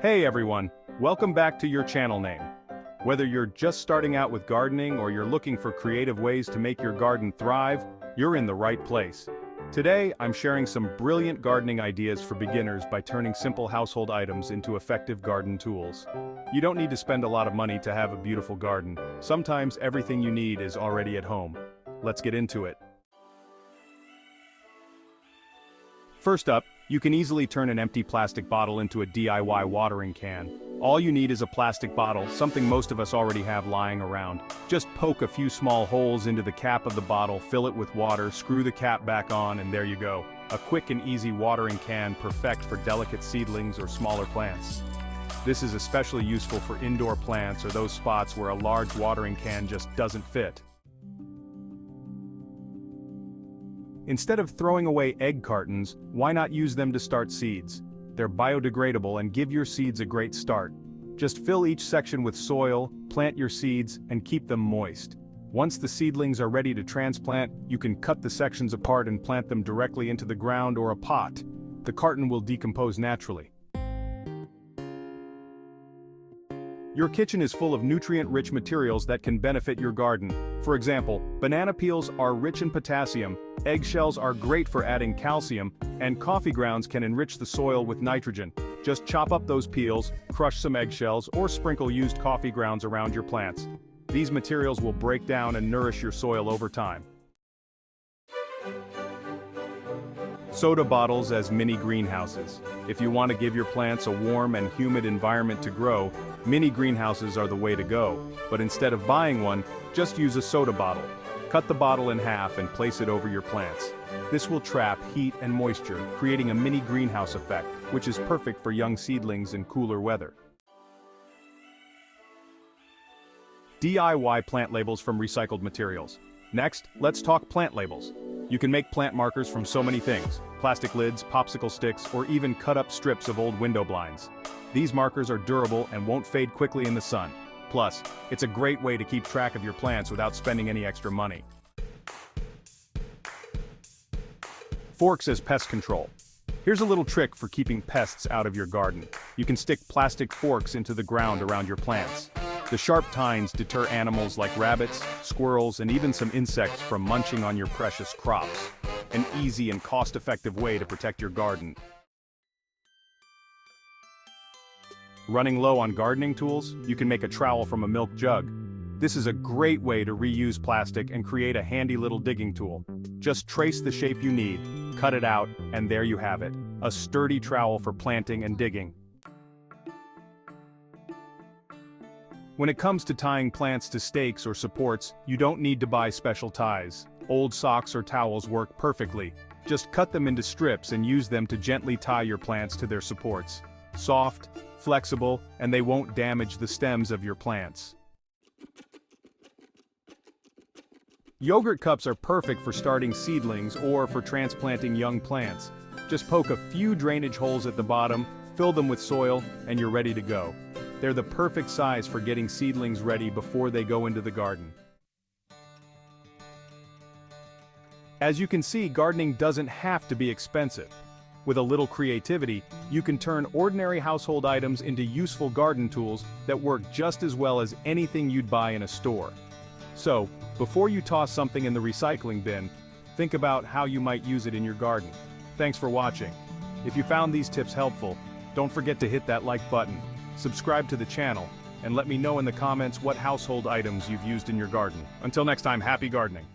Hey everyone, welcome back to your channel name. Whether you're just starting out with gardening or you're looking for creative ways to make your garden thrive, you're in the right place. Today, I'm sharing some brilliant gardening ideas for beginners by turning simple household items into effective garden tools. You don't need to spend a lot of money to have a beautiful garden. Sometimes everything you need is already at home. Let's get into it. First up, you can easily turn an empty plastic bottle into a DIY watering can. All you need is a plastic bottle, something most of us already have lying around. Just poke a few small holes into the cap of the bottle, fill it with water, screw the cap back on, and there you go. A quick and easy watering can perfect for delicate seedlings or smaller plants. This is especially useful for indoor plants or those spots where a large watering can just doesn't fit. Instead of throwing away egg cartons, why not use them to start seeds? They're biodegradable and give your seeds a great start. Just fill each section with soil, plant your seeds, and keep them moist. Once the seedlings are ready to transplant, you can cut the sections apart and plant them directly into the ground or a pot. The carton will decompose naturally. Your kitchen is full of nutrient-rich materials that can benefit your garden. For example, banana peels are rich in potassium, eggshells are great for adding calcium, and coffee grounds can enrich the soil with nitrogen. Just chop up those peels, crush some eggshells, or sprinkle used coffee grounds around your plants. These materials will break down and nourish your soil over time. Soda bottles as mini greenhouses. If you want to give your plants a warm and humid environment to grow, mini greenhouses are the way to go. But instead of buying one, just use a soda bottle. Cut the bottle in half and place it over your plants. This will trap heat and moisture, creating a mini greenhouse effect, which is perfect for young seedlings in cooler weather. DIY plant labels from recycled materials. Next, let's talk plant labels. You can make plant markers from so many things: plastic lids, popsicle sticks, or even cut-up strips of old window blinds. These markers are durable and won't fade quickly in the sun. Plus, it's a great way to keep track of your plants without spending any extra money. Forks as pest control. Here's a little trick for keeping pests out of your garden. You can stick plastic forks into the ground around your plants. The sharp tines deter animals like rabbits, squirrels, and even some insects from munching on your precious crops. An easy and cost-effective way to protect your garden. Running low on gardening tools? You can make a trowel from a milk jug. This is a great way to reuse plastic and create a handy little digging tool. Just trace the shape you need, cut it out, and there you have it. A sturdy trowel for planting and digging. When it comes to tying plants to stakes or supports, you don't need to buy special ties. Old socks or towels work perfectly. Just cut them into strips and use them to gently tie your plants to their supports. Soft, flexible, and they won't damage the stems of your plants. Yogurt cups are perfect for starting seedlings or for transplanting young plants. Just poke a few drainage holes at the bottom, fill them with soil, and you're ready to go. They're the perfect size for getting seedlings ready before they go into the garden. As you can see, gardening doesn't have to be expensive. With a little creativity, you can turn ordinary household items into useful garden tools that work just as well as anything you'd buy in a store. So, before you toss something in the recycling bin, think about how you might use it in your garden. Thanks for watching. If you found these tips helpful, don't forget to hit that like button, subscribe to the channel, and let me know in the comments what household items you've used in your garden. Until next time, happy gardening!